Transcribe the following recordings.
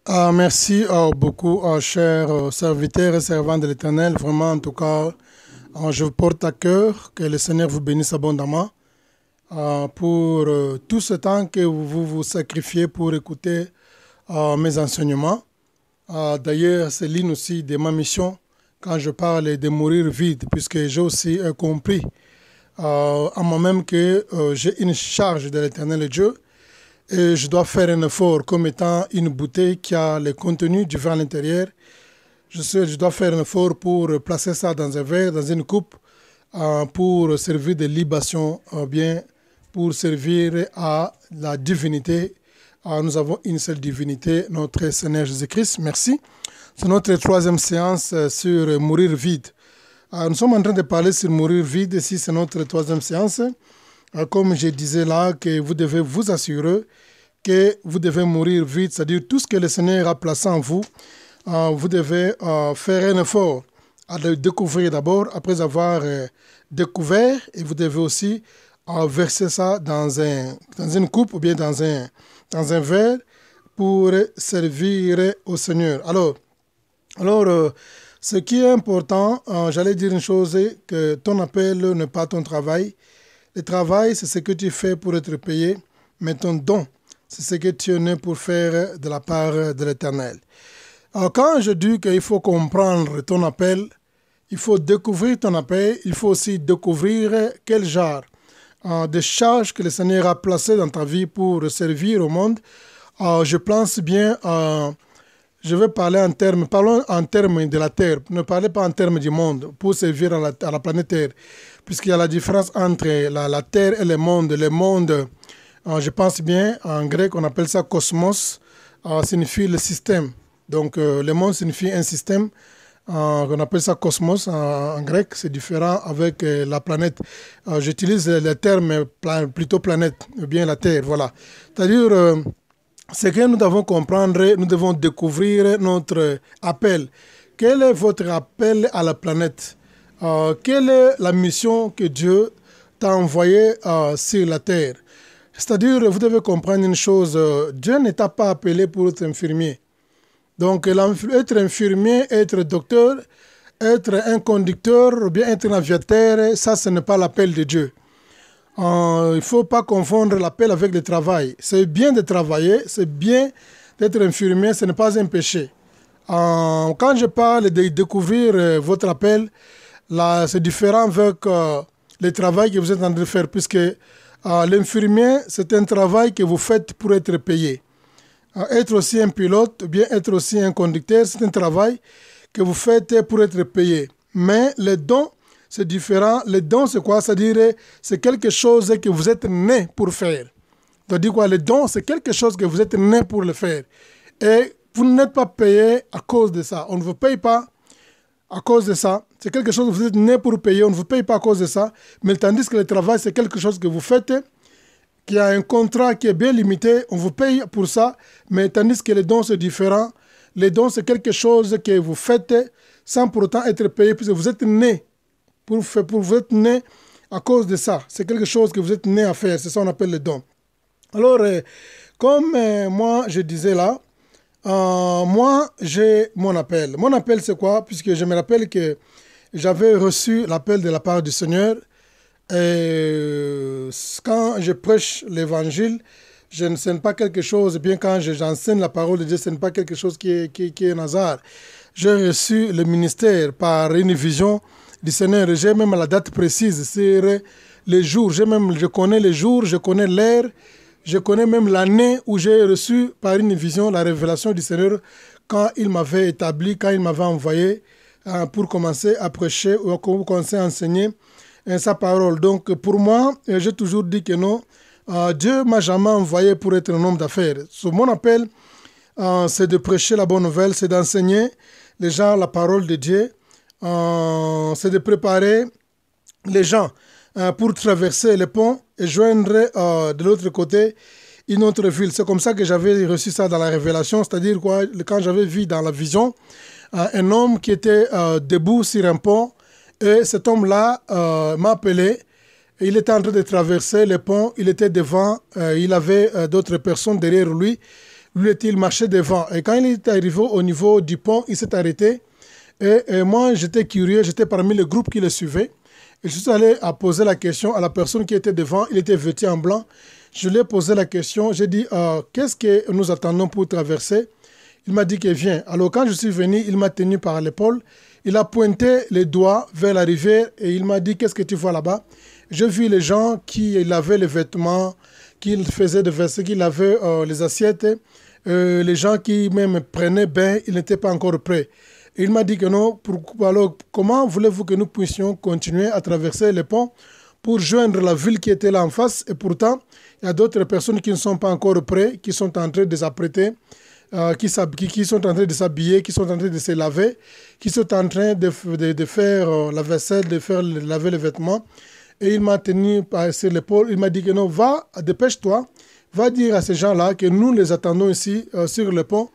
Merci beaucoup, chers serviteurs et servants de l'Éternel. Vraiment, en tout cas, je vous porte à cœur que le Seigneur vous bénisse abondamment pour tout ce temps que vous vous sacrifiez pour écouter mes enseignements. D'ailleurs, c'est l'une aussi de ma mission quand je parle de mourir vide, puisque j'ai aussi compris en moi-même que j'ai une charge de l'Éternel Dieu. Et je dois faire un effort comme étant une bouteille qui a le contenu du vin à l'intérieur. Je dois faire un effort pour placer ça dans un verre, dans une coupe, pour servir de libation, bien pour servir à la divinité. Nous avons une seule divinité, notre Seigneur Jésus-Christ. Merci. C'est notre troisième séance sur mourir vide. Nous sommes en train de parler sur mourir vide. Ici, c'est notre troisième séance. Comme je disais là, que vous devez vous assurer que vous devez mourir vite, c'est-à-dire tout ce que le Seigneur a placé en vous, vous devez faire un effort à le découvrir d'abord, après avoir découvert, et vous devez aussi verser ça dans une coupe ou bien dans un verre pour servir au Seigneur. Alors ce qui est important, j'allais dire une chose, que ton appel n'est pas ton travail. Le travail, c'est ce que tu fais pour être payé, mais ton don, c'est ce que tu es né pour faire de la part de l'Éternel. Alors, quand je dis qu'il faut comprendre ton appel, il faut découvrir ton appel, il faut aussi découvrir quel genre de charge que le Seigneur a placé dans ta vie pour servir au monde. Je pense bien, je vais parler parlons en termes de la Terre, ne parlez pas en termes du monde, pour servir à la planète Terre. Puisqu'il y a la différence entre la Terre et le monde. Le monde, je pense bien, en grec, on appelle ça cosmos, signifie le système. Donc, le monde signifie un système, on appelle ça cosmos en grec, c'est différent avec la planète. J'utilise le terme plutôt planète, ou bien la Terre, voilà. C'est-à-dire, ce que nous devons comprendre, nous devons découvrir notre appel. Quel est votre appel à la planète? Quelle est la mission que Dieu t'a envoyée sur la terre? C'est-à-dire, vous devez comprendre une chose, Dieu ne t'a pas appelé pour être infirmier. Donc, être infirmier, être docteur, être un conducteur, ou bien être un aviateur, ça, ce n'est pas l'appel de Dieu. Il ne faut pas confondre l'appel avec le travail. C'est bien de travailler, c'est bien d'être infirmier, ce n'est pas un péché. Quand je parle de découvrir votre appel, là, c'est différent avec le travail que vous êtes en train de faire, puisque l'infirmier, c'est un travail que vous faites pour être payé. Être aussi un pilote, ou bien être aussi un conducteur, c'est un travail que vous faites pour être payé. Mais le don, c'est différent. Le don, c'est quoi? C'est-à-dire, c'est quelque chose que vous êtes né pour faire. C'est-à-dire quoi? Le don, c'est quelque chose que vous êtes né pour le faire. Et vous n'êtes pas payé à cause de ça. On ne vous paye pas à cause de ça. C'est quelque chose que vous êtes né pour payer. On ne vous paye pas à cause de ça. Mais tandis que le travail, c'est quelque chose que vous faites, qui a un contrat qui est bien limité. On vous paye pour ça. Mais tandis que les dons, c'est différent. Les dons, c'est quelque chose que vous faites sans pour autant être payé, puisque vous êtes né. Vous êtes né à cause de ça. C'est quelque chose que vous êtes né à faire. C'est ça qu'on appelle les dons. Alors, comme moi, je disais là, moi, j'ai mon appel. Mon appel, c'est quoi? Puisque je me rappelle que j'avais reçu l'appel de la part du Seigneur. Et quand je prêche l'évangile, je ne sais pas quelque chose, bien quand j'enseigne la parole de Dieu, ce n'est pas quelque chose qui est un hasard. J'ai reçu le ministère par une vision du Seigneur. J'ai même la date précise sur les jours. Je connais les jours, je connais l'heure. Je connais même l'année où j'ai reçu par une vision la révélation du Seigneur quand il m'avait établi, quand il m'avait envoyé pour commencer à prêcher ou pour commencer à enseigner sa parole. Donc pour moi, j'ai toujours dit que non, Dieu ne m'a jamais envoyé pour être un homme d'affaires. Mon appel, c'est de prêcher la bonne nouvelle, c'est d'enseigner les gens la parole de Dieu, c'est de préparer les gens pour traverser le pont et joindre de l'autre côté une autre ville. C'est comme ça que j'avais reçu ça dans la révélation, c'est-à-dire quoi, quand j'avais vu dans la vision un homme qui était debout sur un pont, et cet homme-là m'a appelé. Il était en train de traverser le pont, il était devant, il avait d'autres personnes derrière lui. Lui, il marchait devant. Et quand il est arrivé au niveau du pont, il s'est arrêté. Et moi, j'étais curieux, j'étais parmi le groupe qui le suivait. Et je suis allé à poser la question à la personne qui était devant. Il était vêtu en blanc. Je lui ai posé la question. J'ai dit, qu'est-ce que nous attendons pour traverser? Il m'a dit qu'il vient. Alors quand je suis venu, il m'a tenu par l'épaule. Il a pointé les doigts vers la rivière et il m'a dit, qu'est-ce que tu vois là-bas? J'ai vu les gens qui lavaient les vêtements, qui faisaient des vaisselles, qui lavaient les assiettes. Les gens qui même prenaient bain, ils n'étaient pas encore prêts. Et il m'a dit que non. Alors, comment voulez-vous que nous puissions continuer à traverser les ponts pour joindre la ville qui était là en face? Et pourtant, il y a d'autres personnes qui ne sont pas encore prêtes, qui sont en train de s'apprêter, qui sont en train de s'habiller, qui sont en train de se laver, qui sont en train de faire la vaisselle, laver les vêtements. Et il m'a tenu sur l'épaule. Il m'a dit que non, va, dépêche-toi, va dire à ces gens-là que nous les attendons ici sur le pont.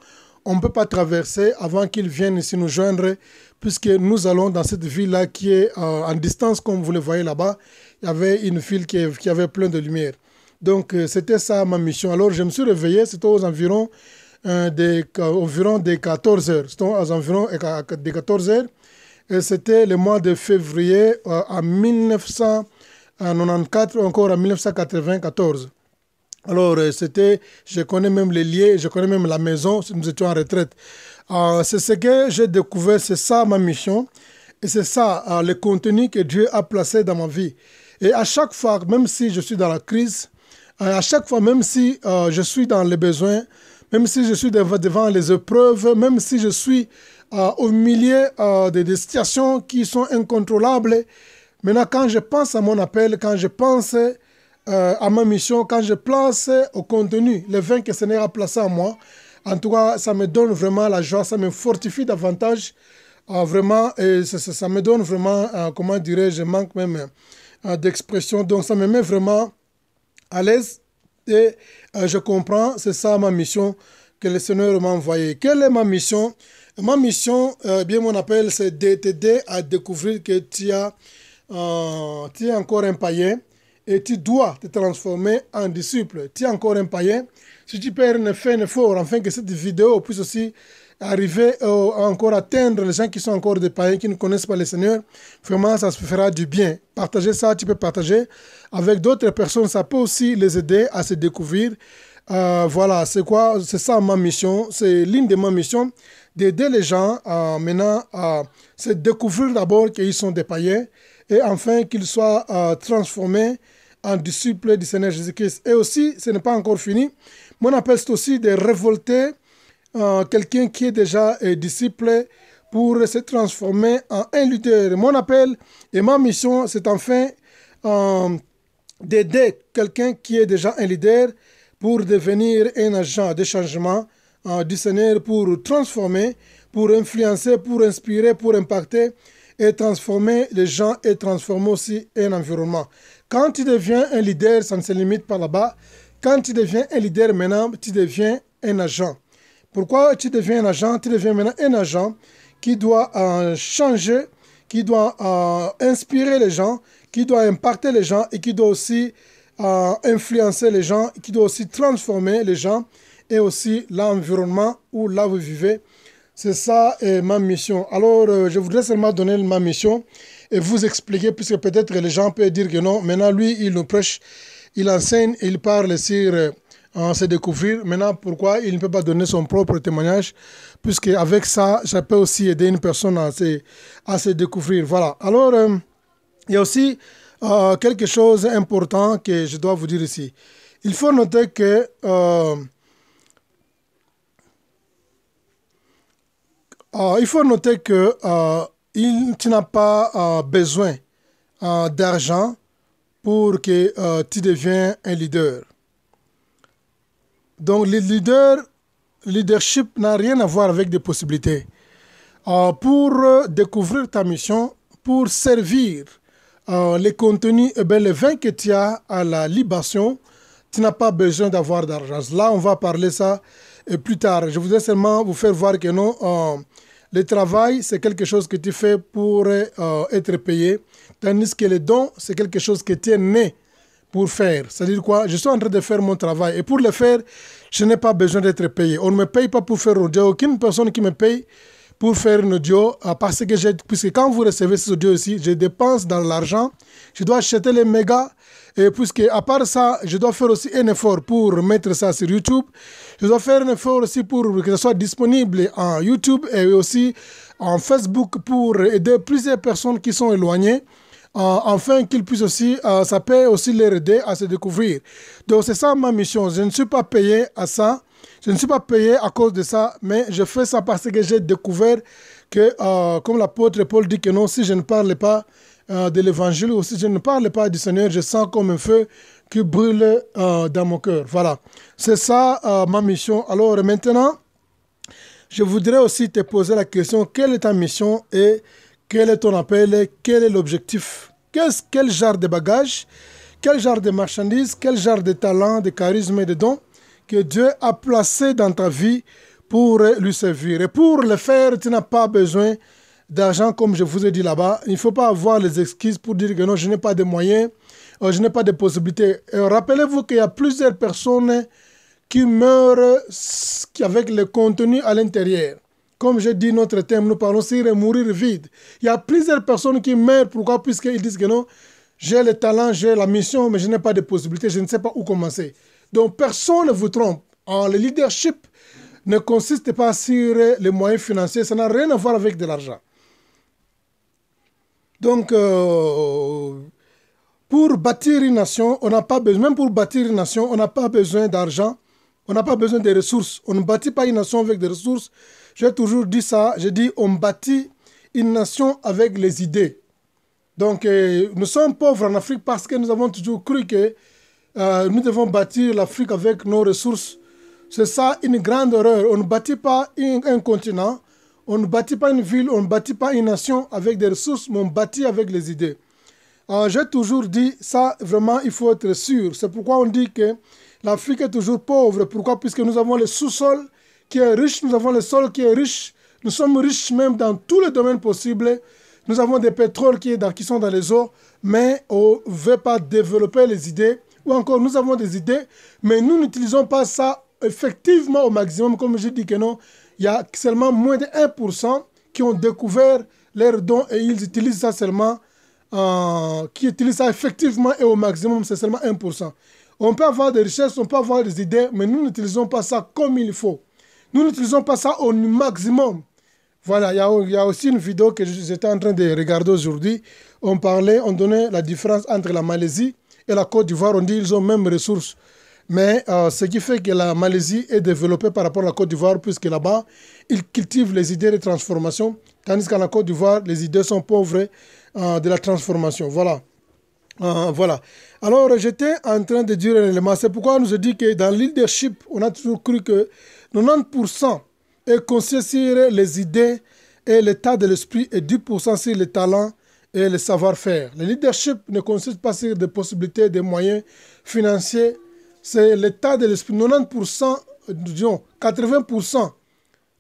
On ne peut pas traverser avant qu'ils viennent ici nous joindre, puisque nous allons dans cette ville-là qui est en distance, comme vous le voyez là-bas. Il y avait une ville qui avait plein de lumière. Donc, c'était ça ma mission. Alors, je me suis réveillé, c'était aux environs des 14 heures. C'était aux environs des 14 heures. Et c'était le mois de février en 1994 ou encore en 1994. Alors, je connais même les lieux, je connais même la maison, nous étions en retraite. C'est ce que j'ai découvert, c'est ça ma mission. Et c'est ça le contenu que Dieu a placé dans ma vie. Et à chaque fois, même si je suis dans la crise, à chaque fois, même si je suis dans les besoins, même si je suis devant les épreuves, même si je suis au milieu de situations qui sont incontrôlables, maintenant, quand je pense à mon appel, quand je pense à ma mission, quand je place au contenu le vin que le Seigneur a placé en moi, en tout cas, ça me donne vraiment la joie, ça me fortifie davantage, vraiment, et ça me donne vraiment, comment dirais-je, je manque même d'expression, donc ça me met vraiment à l'aise et je comprends, c'est ça ma mission que le Seigneur m'a envoyé. Quelle est ma mission? Ma mission, bien mon appel, c'est de t'aider à découvrir que tu es encore un païen et tu dois te transformer en disciple. Tu es encore un païen. Si tu peux faire un effort afin que cette vidéo puisse aussi arriver à encore atteindre les gens qui sont encore des païens, qui ne connaissent pas le Seigneur, vraiment ça se fera du bien. Partager ça, tu peux partager avec d'autres personnes, ça peut aussi les aider à se découvrir. Voilà, c'est ça ma mission, c'est l'une de mes missions, d'aider les gens maintenant à se découvrir d'abord qu'ils sont des païens et enfin qu'ils soient transformés en disciples du Seigneur Jésus-Christ. Et aussi, ce n'est pas encore fini, mon appel c'est aussi de révolter quelqu'un qui est déjà disciple pour se transformer en un leader. Mon appel et ma mission, c'est enfin d'aider quelqu'un qui est déjà un leader pour devenir un agent de changement du Seigneur, pour transformer, pour influencer, pour inspirer, pour impacter et transformer les gens et transformer aussi un environnement. Quand tu deviens un leader, ça ne se limite pas là-bas. Quand tu deviens un leader maintenant, tu deviens un agent. Pourquoi tu deviens un agent? Tu deviens maintenant un agent qui doit changer, qui doit inspirer les gens, qui doit impacter les gens et qui doit aussi influencer les gens, qui doit aussi transformer les gens et aussi l'environnement où là vous vivez. C'est ça ma mission. Alors, je voudrais seulement donner ma mission et vous expliquer, puisque peut-être les gens peuvent dire que non, maintenant lui, il nous prêche, il enseigne, il parle sur se découvrir. Maintenant, pourquoi il ne peut pas donner son propre témoignage, puisque avec ça, ça peut aussi aider une personne à se découvrir. Voilà. Alors, il y a aussi quelque chose d'important que je dois vous dire ici. Il faut noter que tu n'as pas besoin d'argent pour que tu deviennes un leader. Donc, le leadership n'a rien à voir avec des possibilités. Pour découvrir ta mission, pour servir les contenus, le vin que tu as à la libation, tu n'as pas besoin d'avoir d'argent. Là, on va parler ça plus tard. Je voudrais seulement vous faire voir que non, le travail, c'est quelque chose que tu fais pour être payé, tandis que les dons, c'est quelque chose que tu es né pour faire. C'est-à-dire quoi? Je suis en train de faire mon travail. Et pour le faire, je n'ai pas besoin d'être payé. On ne me paye pas pour faire un audio. Aucune personne qui me paye pour faire un audio, parce que puisque quand vous recevez ces audios ici, je dépense dans l'argent. Je dois acheter les mégas. Et puisque, à part ça, je dois faire aussi un effort pour mettre ça sur YouTube. Je dois faire un effort aussi pour que ça soit disponible en YouTube et aussi en Facebook pour aider plusieurs personnes qui sont éloignées. Afin qu'ils puissent aussi, ça peut aussi les aider à se découvrir. Donc c'est ça ma mission. Je ne suis pas payé à ça. Je ne suis pas payé à cause de ça, mais je fais ça parce que j'ai découvert que, comme l'apôtre Paul dit que non, si je ne parle pas de l'évangile ou si je ne parle pas du Seigneur, je sens comme un feu qui brûle dans mon cœur. Voilà, c'est ça ma mission. Alors maintenant, je voudrais aussi te poser la question, quelle est ta mission et quel est ton appel? Quel est l'objectif? Quel genre de bagage, quel genre de marchandises, quel genre de talent, de charisme et de dons que Dieu a placé dans ta vie pour lui servir. Et pour le faire, tu n'as pas besoin d'argent, comme je vous ai dit là-bas. Il ne faut pas avoir les excuses pour dire que non, je n'ai pas de moyens, je n'ai pas de possibilités. Rappelez-vous qu'il y a plusieurs personnes qui meurent avec le contenu à l'intérieur. Comme je dis, notre thème, nous parlons sur mourir vide. Il y a plusieurs personnes qui meurent. Pourquoi? Puisqu'ils disent que non, j'ai le talent, j'ai la mission, mais je n'ai pas de possibilité, je ne sais pas où commencer. Donc, personne ne vous trompe. Le leadership ne consiste pas sur les moyens financiers. Ça n'a rien à voir avec de l'argent. Donc, pour bâtir une nation, on n'a pas besoin, même pour bâtir une nation, on n'a pas besoin d'argent. On n'a pas besoin de ressources. On ne bâtit pas une nation avec des ressources. J'ai toujours dit ça. J'ai dit, on bâtit une nation avec les idées. Donc, nous sommes pauvres en Afrique parce que nous avons toujours cru que nous devons bâtir l'Afrique avec nos ressources. C'est ça une grande erreur. On ne bâtit pas un continent, on ne bâtit pas une ville, on ne bâtit pas une nation avec des ressources, mais on bâtit avec les idées. J'ai toujours dit ça, vraiment, il faut être sûr. C'est pourquoi on dit que l'Afrique est toujours pauvre. Pourquoi? Puisque nous avons le sous-sol qui est riche, nous avons le sol qui est riche. Nous sommes riches même dans tous les domaines possibles. Nous avons des pétroles qui sont dans les eaux, mais on ne veut pas développer les idées. Ou encore, nous avons des idées, mais nous n'utilisons pas ça effectivement au maximum. Comme je dis que non, il y a seulement moins de 1% qui ont découvert leurs dons et ils utilisent ça seulement, qui utilisent ça effectivement et au maximum, c'est seulement 1%. On peut avoir des richesses, on peut avoir des idées, mais nous n'utilisons pas ça comme il faut. Nous n'utilisons pas ça au maximum. Voilà, il y a aussi une vidéo que j'étais en train de regarder aujourd'hui. On donnait la différence entre la Malaisie et la Côte d'Ivoire. On dit qu'ils ont même ressources. Mais ce qui fait que la Malaisie est développée par rapport à la Côte d'Ivoire, puisque là-bas, ils cultivent les idées de transformation, tandis qu'à la Côte d'Ivoire, les idées sont pauvres de la transformation. Voilà. Voilà. Alors, j'étais en train de dire un élément. C'est pourquoi on nous a dit que dans le leadership, on a toujours cru que 90% est conçu sur les idées et l'état de l'esprit et 10% sur les talents et le savoir-faire. Le leadership ne consiste pas sur des possibilités, des moyens financiers. C'est l'état de l'esprit. 90%, disons 80%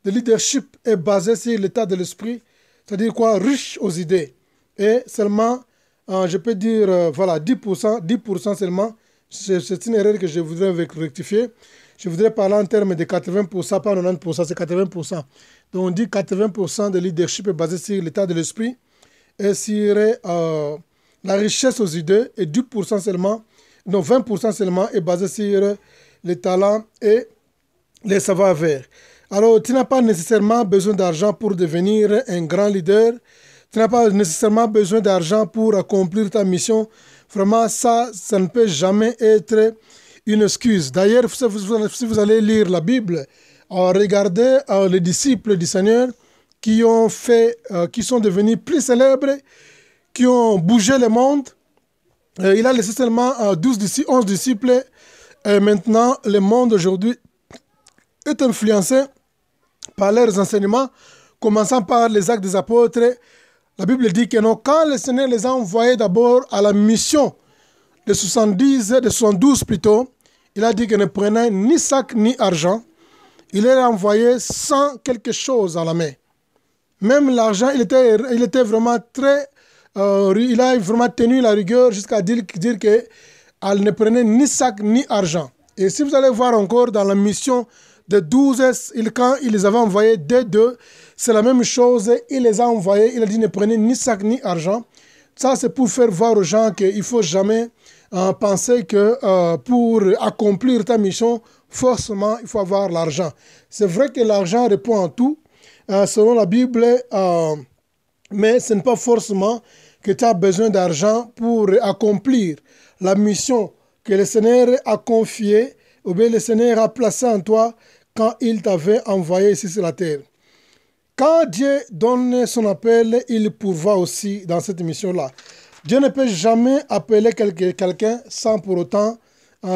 de leadership est basé sur l'état de l'esprit, c'est-à-dire quoi? Riche aux idées. Et seulement, je peux dire, voilà, 10% seulement, c'est une erreur que je voudrais rectifier. Je voudrais parler en termes de 80%, pas 90%, c'est 80%. Donc on dit 80% de leadership est basé sur l'état de l'esprit et sur la richesse aux idées, et 10% seulement, non, 20% seulement est basé sur les talents et les savoir-faire. Alors, tu n'as pas nécessairement besoin d'argent pour devenir un grand leader. Tu n'as pas nécessairement besoin d'argent pour accomplir ta mission. Vraiment, ça ne peut jamais être une excuse. D'ailleurs, si vous allez lire la Bible, regardez les disciples du Seigneur qui sont devenus plus célèbres, qui ont bougé le monde. Il a laissé seulement 11 disciples. Et maintenant, le monde aujourd'hui est influencé par leurs enseignements, commençant par les actes des apôtres. La Bible dit que non, quand le Seigneur les a envoyés d'abord à la mission de 72 plutôt, il a dit qu'il ne prenait ni sac ni argent. Il les a envoyés sans quelque chose à la main. Même l'argent, il était vraiment très... il a vraiment tenu la rigueur jusqu'à dire que elle ne prenait ni sac ni argent. Et si vous allez voir encore dans la mission de 12, quand il les avait envoyés dès 2, c'est la même chose, il les a envoyés, il a dit ne prenez ni sac ni argent. Ça, c'est pour faire voir aux gens qu'il ne faut jamais penser que pour accomplir ta mission, forcément, il faut avoir l'argent. C'est vrai que l'argent répond à tout, selon la Bible, mais ce n'est pas forcément que tu as besoin d'argent pour accomplir la mission que le Seigneur a confiée, ou bien le Seigneur a placé en toi quand il t'avait envoyé ici sur la terre. Quand Dieu donne son appel, il pourvoit aussi dans cette mission-là. Dieu ne peut jamais appeler quelqu'un sans pour autant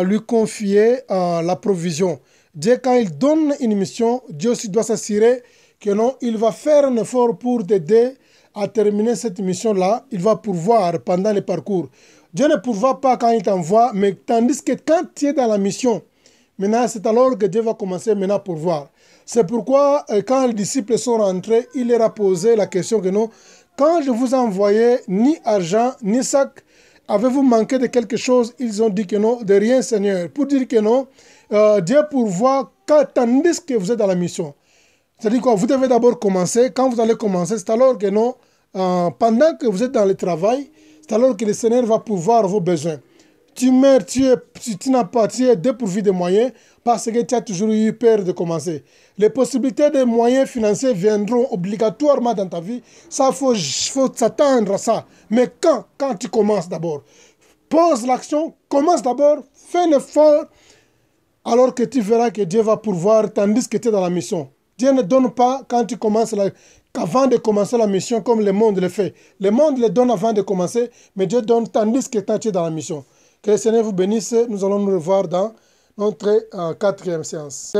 lui confier la provision. Dieu, quand il donne une mission, Dieu aussi doit s'assurer que non, il va faire un effort pour t'aider à terminer cette mission-là. Il va pourvoir pendant le parcours. Dieu ne pourvoit pas quand il t'envoie, mais tandis que quand tu es dans la mission, maintenant c'est alors que Dieu va commencer maintenant à pourvoir. C'est pourquoi quand les disciples sont rentrés, il leur a posé la question que non, quand je vous ai envoyé ni argent, ni sac, avez-vous manqué de quelque chose? Ils ont dit que non, de rien Seigneur. Pour dire que non, Dieu pourvoit tandis que vous êtes dans la mission. C'est-à-dire quoi? Vous devez d'abord commencer. Quand vous allez commencer, c'est alors que non, pendant que vous êtes dans le travail, c'est alors que le Seigneur va pourvoir vos besoins. Tu meurs, tu n'as pas, tu es dépourvu de moyens parce que tu as toujours eu peur de commencer. Les possibilités de moyens financiers viendront obligatoirement dans ta vie. Ça, faut s'attendre à ça. Mais quand tu commences d'abord, pose l'action, commence d'abord, fais l'effort, alors que tu verras que Dieu va pourvoir tandis que tu es dans la mission. Dieu ne donne pas quand tu commences avant de commencer la mission comme le monde le fait. Le monde le donne avant de commencer, mais Dieu donne tandis que tu es dans la mission. Que le Seigneur vous bénisse. Nous allons nous revoir dans notre quatrième séance.